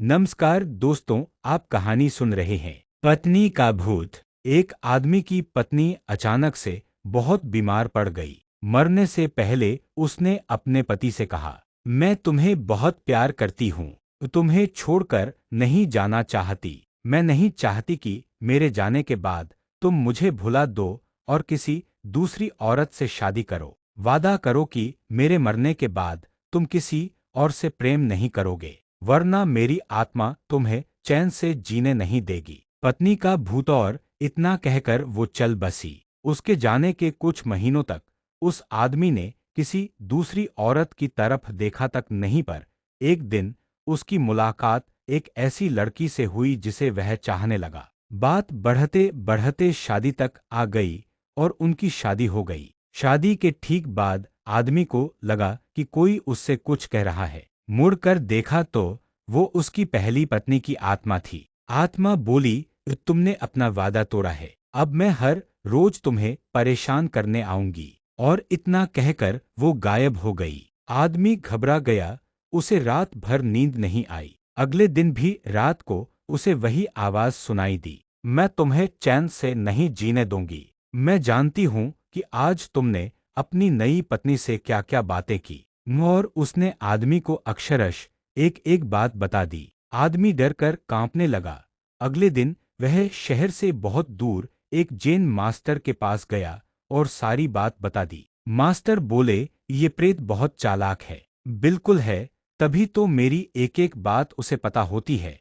नमस्कार दोस्तों, आप कहानी सुन रहे हैं पत्नी का भूत। एक आदमी की पत्नी अचानक से बहुत बीमार पड़ गई। मरने से पहले उसने अपने पति से कहा, मैं तुम्हें बहुत प्यार करती हूँ, तुम्हें छोड़कर नहीं जाना चाहती। मैं नहीं चाहती कि मेरे जाने के बाद तुम मुझे भुला दो और किसी दूसरी औरत से शादी करो। वादा करो कि मेरे मरने के बाद तुम किसी और से प्रेम नहीं करोगे, वरना मेरी आत्मा तुम्हें चैन से जीने नहीं देगी। पत्नी का भूत। और इतना कहकर वो चल बसी। उसके जाने के कुछ महीनों तक उस आदमी ने किसी दूसरी औरत की तरफ देखा तक नहीं, पर एक दिन उसकी मुलाकात एक ऐसी लड़की से हुई जिसे वह चाहने लगा। बात बढ़ते बढ़ते शादी तक आ गई और उनकी शादी हो गई। शादी के ठीक बाद आदमी को लगा कि कोई उससे कुछ कह रहा है। मुड़कर देखा तो वो उसकी पहली पत्नी की आत्मा थी। आत्मा बोली, तुमने अपना वादा तोड़ा है, अब मैं हर रोज तुम्हें परेशान करने आऊंगी। और इतना कहकर वो गायब हो गई। आदमी घबरा गया, उसे रात भर नींद नहीं आई। अगले दिन भी रात को उसे वही आवाज सुनाई दी, मैं तुम्हें चैन से नहीं जीने दूंगी। मैं जानती हूं कि आज तुमने अपनी नई पत्नी से क्या क्या बातें की। और उसने आदमी को अक्षरश एक एक बात बता दी। आदमी डर कर कांपने लगा। अगले दिन वह शहर से बहुत दूर एक जैन मास्टर के पास गया और सारी बात बता दी। मास्टर बोले, ये प्रेत बहुत चालाक है। बिल्कुल है, तभी तो मेरी एक एक बात उसे पता होती है।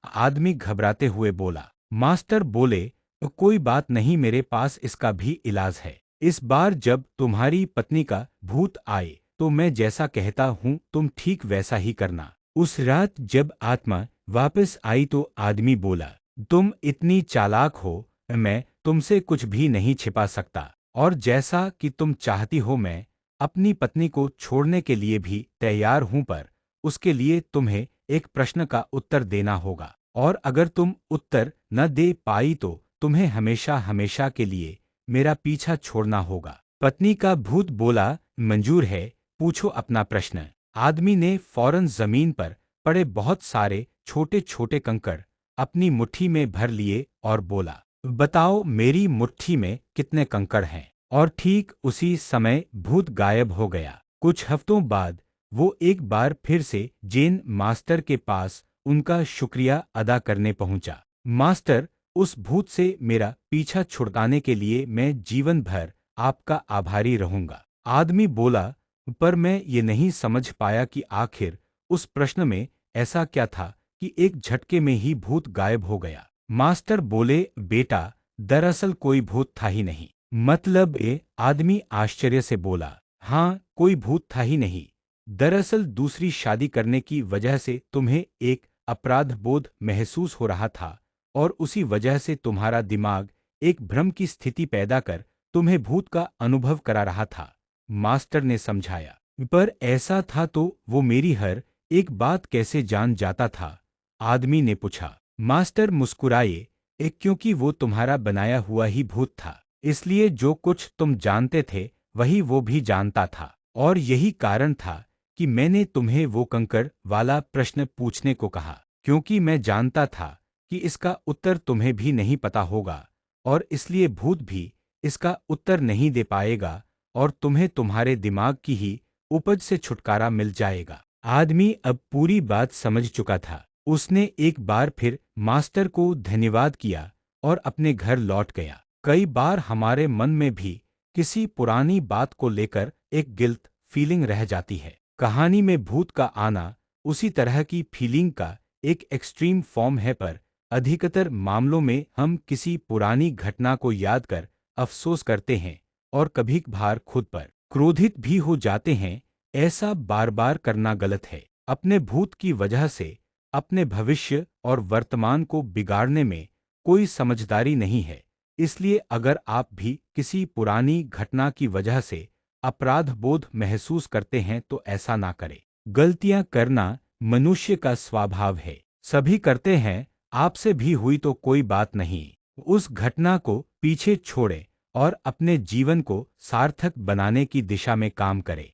आदमी घबराते हुए बोला। मास्टर बोले, कोई बात नहीं, मेरे पास इसका भी इलाज है। इस बार जब तुम्हारी पत्नी का भूत आए तो मैं जैसा कहता हूं तुम ठीक वैसा ही करना। उस रात जब आत्मा वापस आई तो आदमी बोला, तुम इतनी चालाक हो, मैं तुमसे कुछ भी नहीं छिपा सकता। और जैसा कि तुम चाहती हो मैं अपनी पत्नी को छोड़ने के लिए भी तैयार हूं, पर उसके लिए तुम्हें एक प्रश्न का उत्तर देना होगा। और अगर तुम उत्तर न दे पाई तो तुम्हें हमेशा हमेशा के लिए मेरा पीछा छोड़ना होगा। पत्नी का भूत बोला, मंजूर है, पूछो अपना प्रश्न। आदमी ने फौरन जमीन पर पड़े बहुत सारे छोटे छोटे कंकड़ अपनी मुट्ठी में भर लिए और बोला, बताओ मेरी मुट्ठी में कितने कंकड़ हैं। और ठीक उसी समय भूत गायब हो गया। कुछ हफ्तों बाद वो एक बार फिर से जैन मास्टर के पास उनका शुक्रिया अदा करने पहुंचा। मास्टर, उस भूत से मेरा पीछा छुड़ाने के लिए मैं जीवन भर आपका आभारी रहूंगा। आदमी बोला, पर मैं ये नहीं समझ पाया कि आखिर उस प्रश्न में ऐसा क्या था कि एक झटके में ही भूत गायब हो गया। मास्टर बोले, बेटा, दरअसल कोई भूत था ही नहीं। मतलब ये? आदमी आश्चर्य से बोला, हाँ, कोई भूत था ही नहीं। दरअसल दूसरी शादी करने की वजह से तुम्हें एक अपराध बोध महसूस हो रहा था और उसी वजह से तुम्हारा दिमाग एक भ्रम की स्थिति पैदा कर तुम्हें भूत का अनुभव करा रहा था। मास्टर ने समझाया। पर ऐसा था तो वो मेरी हर एक बात कैसे जान जाता था? आदमी ने पूछा। मास्टर मुस्कुराए, एक क्योंकि वो तुम्हारा बनाया हुआ ही भूत था, इसलिए जो कुछ तुम जानते थे वही वो भी जानता था। और यही कारण था कि मैंने तुम्हें वो कंकड़ वाला प्रश्न पूछने को कहा, क्योंकि मैं जानता था कि इसका उत्तर तुम्हें भी नहीं पता होगा और इसलिए भूत भी इसका उत्तर नहीं दे पाएगा और तुम्हें तुम्हारे दिमाग की ही उपज से छुटकारा मिल जाएगा। आदमी अब पूरी बात समझ चुका था। उसने एक बार फिर मास्टर को धन्यवाद किया और अपने घर लौट गया। कई बार हमारे मन में भी किसी पुरानी बात को लेकर एक गिल्ट फीलिंग रह जाती है। कहानी में भूत का आना उसी तरह की फीलिंग का एक एक्सट्रीम फॉर्म है, पर अधिकतर मामलों में हम किसी पुरानी घटना को याद कर अफसोस करते हैं और कभी कभार खुद पर क्रोधित भी हो जाते हैं। ऐसा बार बार करना गलत है। अपने भूत की वजह से अपने भविष्य और वर्तमान को बिगाड़ने में कोई समझदारी नहीं है। इसलिए अगर आप भी किसी पुरानी घटना की वजह से अपराध बोध महसूस करते हैं तो ऐसा ना करें। गलतियां करना मनुष्य का स्वभाव है, सभी करते हैं, आपसे भी हुई तो कोई बात नहीं। उस घटना को पीछे छोड़ें और अपने जीवन को सार्थक बनाने की दिशा में काम करें।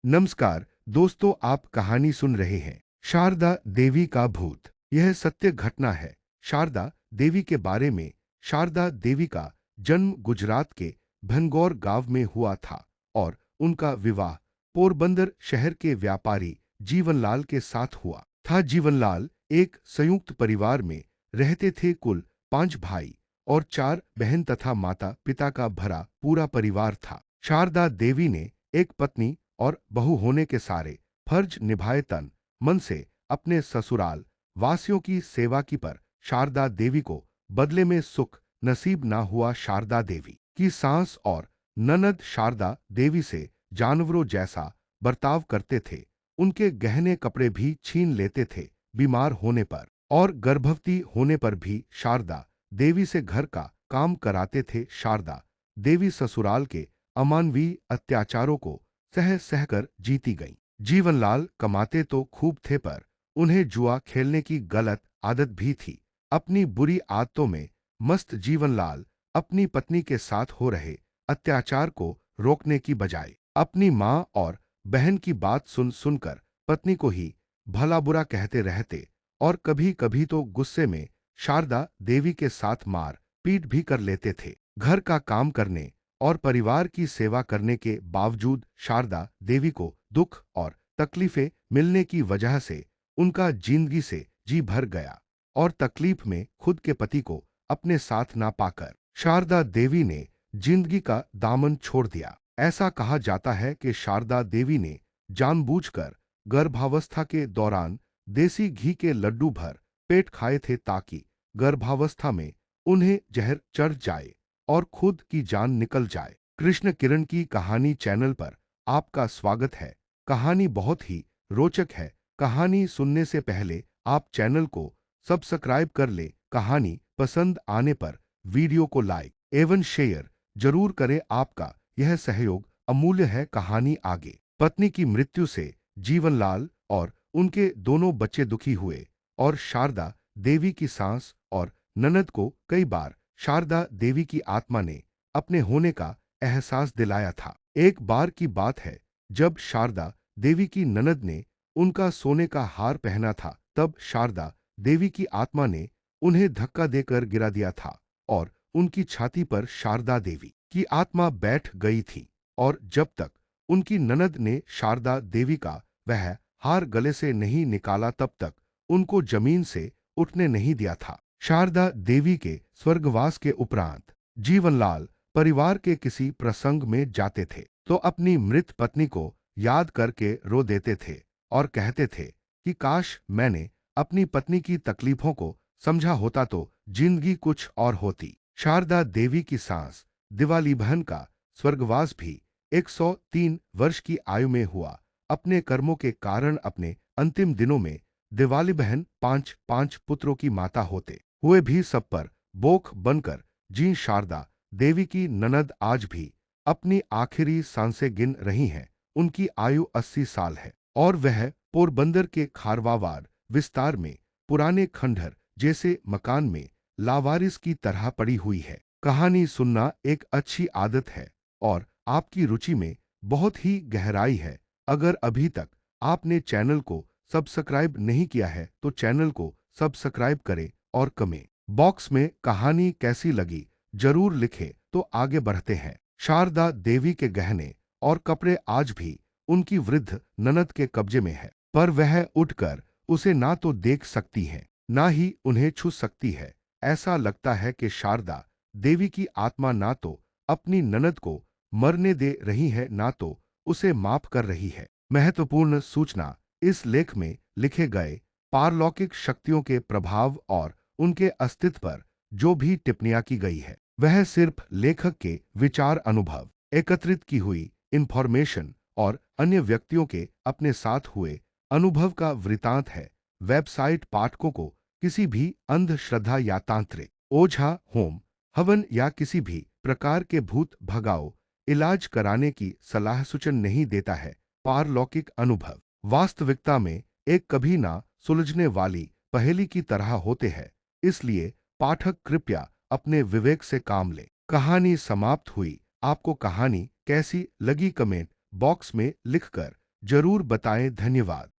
नमस्कार दोस्तों, आप कहानी सुन रहे हैं शारदा देवी का भूत। यह सत्य घटना है। शारदा देवी के बारे में। शारदा देवी का जन्म गुजरात के भनगौर गांव में हुआ था और उनका विवाह पोरबंदर शहर के व्यापारी जीवनलाल के साथ हुआ था। जीवनलाल एक संयुक्त परिवार में रहते थे। कुल 5 भाई और 4 बहन तथा माता पिता का भरा पूरा परिवार था। शारदा देवी ने एक पत्नी और बहू होने के सारे फर्ज निभाए। तन मन से अपने ससुराल वासियों की सेवा की, पर शारदा देवी को बदले में सुख नसीब ना हुआ। शारदा देवी की सास और ननद शारदा देवी से जानवरों जैसा बर्ताव करते थे। उनके गहने कपड़े भी छीन लेते थे। बीमार होने पर और गर्भवती होने पर भी शारदा देवी से घर का काम कराते थे। शारदा देवी ससुराल के अमानवीय अत्याचारों को सह सहकर जीती गईं। जीवनलाल कमाते तो खूब थे, पर उन्हें जुआ खेलने की गलत आदत भी थी। अपनी बुरी आदतों में मस्त जीवनलाल अपनी पत्नी के साथ हो रहे अत्याचार को रोकने की बजाय अपनी मां और बहन की बात सुन सुनकर पत्नी को ही भला बुरा कहते रहते और कभी कभी तो गुस्से में शारदा देवी के साथ मार पीट भी कर लेते थे। घर का काम करने और परिवार की सेवा करने के बावजूद शारदा देवी को दुख और तकलीफें मिलने की वजह से उनका जिंदगी से जी भर गया और तकलीफ में खुद के पति को अपने साथ ना पाकर शारदा देवी ने जिंदगी का दामन छोड़ दिया। ऐसा कहा जाता है कि शारदा देवी ने जानबूझकर गर्भावस्था के दौरान देसी घी के लड्डू भर पेट खाए थे, ताकि गर्भावस्था में उन्हें जहर चढ़ जाए और खुद की जान निकल जाए। कृष्ण किरण की कहानी चैनल पर आपका स्वागत है। कहानी बहुत ही रोचक है। कहानी सुनने से पहले आप चैनल को सब्सक्राइब कर ले। कहानी पसंद आने पर वीडियो को लाइक एवं शेयर जरूर करें। आपका यह सहयोग अमूल्य है। कहानी आगे। पत्नी की मृत्यु से जीवनलाल और उनके दोनों बच्चे दुखी हुए और शारदा देवी की सास और ननद को कई बार शारदा देवी की आत्मा ने अपने होने का एहसास दिलाया था। एक बार की बात है, जब शारदा देवी की ननद ने उनका सोने का हार पहना था, तब शारदा देवी की आत्मा ने उन्हें धक्का देकर गिरा दिया था और उनकी छाती पर शारदा देवी की आत्मा बैठ गई थी। और जब तक उनकी ननद ने शारदा देवी का वह हार गले से नहीं निकाला, तब तक उनको जमीन से उठने नहीं दिया था। शारदा देवी के स्वर्गवास के उपरांत जीवनलाल परिवार के किसी प्रसंग में जाते थे तो अपनी मृत पत्नी को याद करके रो देते थे और कहते थे कि काश मैंने अपनी पत्नी की तकलीफों को समझा होता तो जिंदगी कुछ और होती। शारदा देवी की सास दिवाली बहन का स्वर्गवास भी 103 वर्ष की आयु में हुआ। अपने कर्मों के कारण अपने अंतिम दिनों में दिवाली बहन 5 पुत्रों की माता होते हुए भी सब पर बोख बनकर जी शारदा देवी की ननद आज भी अपनी आखिरी सांसें गिन रही हैं। उनकी आयु 80 साल है और वह पोरबंदर के खारवावार विस्तार में पुराने खंडहर जैसे मकान में लावारिस की तरह पड़ी हुई है। कहानी सुनना एक अच्छी आदत है और आपकी रुचि में बहुत ही गहराई है। अगर अभी तक आपने चैनल को सब्सक्राइब नहीं किया है तो चैनल को सब्सक्राइब करें और कमेंट बॉक्स में कहानी कैसी लगी जरूर लिखें। तो आगे बढ़ते हैं। शारदा देवी के गहने और कपड़े आज भी उनकी वृद्ध ननद के कब्जे में है, पर वह उठकर उसे ना तो देख सकती है ना ही उन्हें छू सकती है। ऐसा लगता है कि शारदा देवी की आत्मा ना तो अपनी ननद को मरने दे रही है, ना तो उसे माफ कर रही है। महत्वपूर्ण सूचना, इस लेख में लिखे गए पारलौकिक शक्तियों के प्रभाव और उनके अस्तित्व पर जो भी टिप्पणियां की गई है, वह सिर्फ लेखक के विचार, अनुभव, एकत्रित की हुई इंफॉर्मेशन और अन्य व्यक्तियों के अपने साथ हुए अनुभव का वृतांत है। वेबसाइट पाठकों को किसी भी अंधश्रद्धा या तांत्रिक ओझा, होम हवन या किसी भी प्रकार के भूत भगाओ इलाज कराने की सलाह सूचन नहीं देता है। पारलौकिक अनुभव वास्तविकता में एक कभी ना सुलझने वाली पहेली की तरह होते हैं, इसलिए पाठक कृपया अपने विवेक से काम लें। कहानी समाप्त हुई। आपको कहानी कैसी लगी कमेंट बॉक्स में लिखकर जरूर बताएं। धन्यवाद।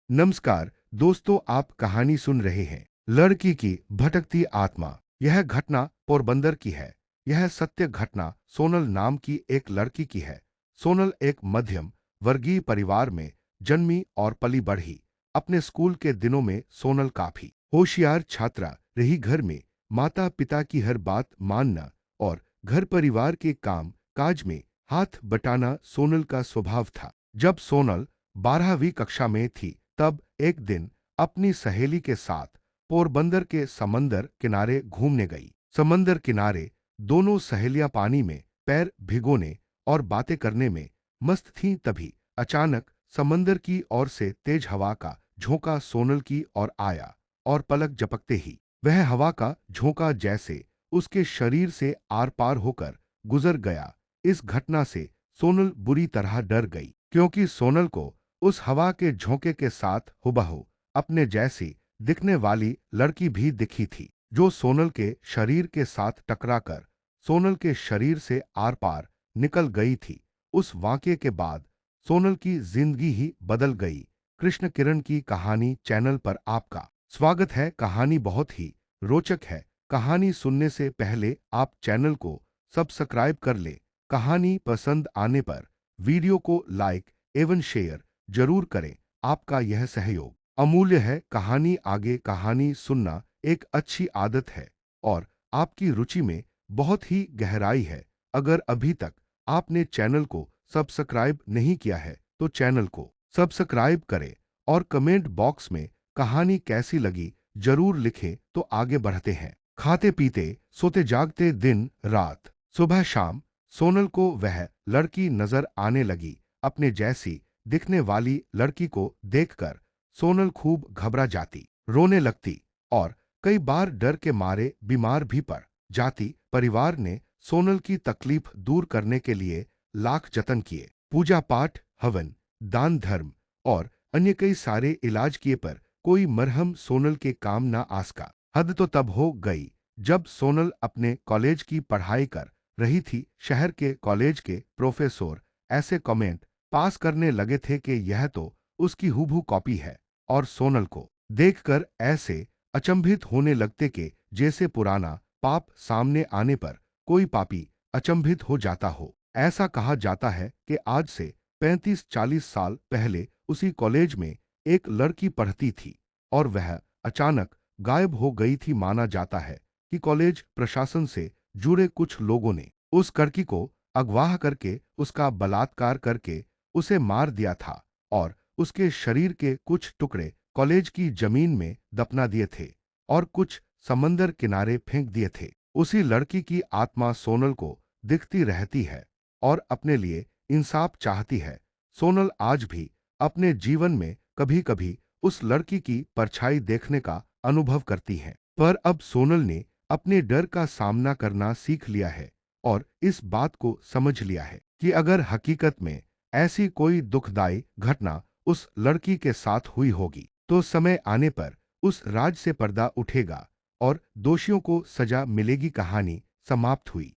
नमस्कार दोस्तों, आप कहानी सुन रहे हैं लड़की की भटकती आत्मा। यह घटना पोरबंदर की है। यह सत्य घटना सोनल नाम की एक लड़की की है। सोनल एक मध्यम वर्गीय परिवार में जन्मी और पली बढ़ी। अपने स्कूल के दिनों में सोनल काफी होशियार छात्रा रही। घर में माता पिता की हर बात मानना और घर परिवार के काम काज में हाथ बटाना सोनल का स्वभाव था। जब सोनल 12वीं कक्षा में थी, तब एक दिन अपनी सहेली के साथ पोरबंदर के समंदर किनारे घूमने गई। समंदर किनारे दोनों सहेलियां पानी में पैर भिगोने और बातें करने में मस्त थीं। तभी अचानक समंदर की ओर से तेज हवा का झोंका सोनल की ओर आया और पलक झपकते ही वह हवा का झोंका जैसे उसके शरीर से आर पार होकर गुजर गया। इस घटना से सोनल बुरी तरह डर गई, क्योंकि सोनल को उस हवा के झोंके के साथ हुबहू अपने जैसी दिखने वाली लड़की भी दिखी थी, जो सोनल के शरीर के साथ टकराकर सोनल के शरीर से आर पार निकल गई थी। उस वाकये के बाद सोनल की जिंदगी ही बदल गई। कृष्ण किरण की कहानी चैनल पर आपका स्वागत है। कहानी बहुत ही रोचक है। कहानी सुनने से पहले आप चैनल को सब्सक्राइब कर ले। कहानी पसंद आने पर वीडियो को लाइक एवं शेयर जरूर करें। आपका यह सहयोग अमूल्य है। कहानी आगे। कहानी सुनना एक अच्छी आदत है और आपकी रुचि में बहुत ही गहराई है। अगर अभी तक आपने चैनल को सब्सक्राइब नहीं किया है तो चैनल को सब्सक्राइब करें और कमेंट बॉक्स में कहानी कैसी लगी जरूर लिखें। तो आगे बढ़ते हैं। खाते पीते सोते जागते दिन रात सुबह शाम सोनल को वह लड़की नजर आने लगी। अपने जैसी दिखने वाली लड़की को देखकर सोनल खूब घबरा जाती, रोने लगती और कई बार डर के मारे बीमार भी पड़ जाती। परिवार ने सोनल की तकलीफ दूर करने के लिए लाख जतन किए। पूजा पाठ, हवन, दान धर्म और अन्य कई सारे इलाज किए, पर कोई मरहम सोनल के काम ना आसका। हद तो तब हो गई जब सोनल अपने कॉलेज की पढ़ाई कर रही थी। शहर के कॉलेज के प्रोफेसर ऐसे कमेंट पास करने लगे थे कि यह तो उसकी हूबहू कॉपी है, और सोनल को देखकर ऐसे अचंभित होने लगते कि जैसे पुराना पाप सामने आने पर कोई पापी अचंभित हो जाता हो। ऐसा कहा जाता है कि आज से 35-40 साल पहले उसी कॉलेज में एक लड़की पढ़ती थी और वह अचानक गायब हो गई थी। माना जाता है कि कॉलेज प्रशासन से जुड़े कुछ लोगों ने उस लड़की को अगवा करके उसका बलात्कार करके उसे मार दिया था और उसके शरीर के कुछ टुकड़े कॉलेज की जमीन में दफना दिए थे और कुछ समंदर किनारे फेंक दिए थे। उसी लड़की की आत्मा सोनल को दिखती रहती है और अपने लिए इंसाफ चाहती है। सोनल आज भी अपने जीवन में कभी कभी उस लड़की की परछाई देखने का अनुभव करती है, पर अब सोनल ने अपने डर का सामना करना सीख लिया है और इस बात को समझ लिया है कि अगर हकीकत में ऐसी कोई दुखदाई घटना उस लड़की के साथ हुई होगी तो समय आने पर उस राज से पर्दा उठेगा और दोषियों को सजा मिलेगी। कहानी समाप्त हुई।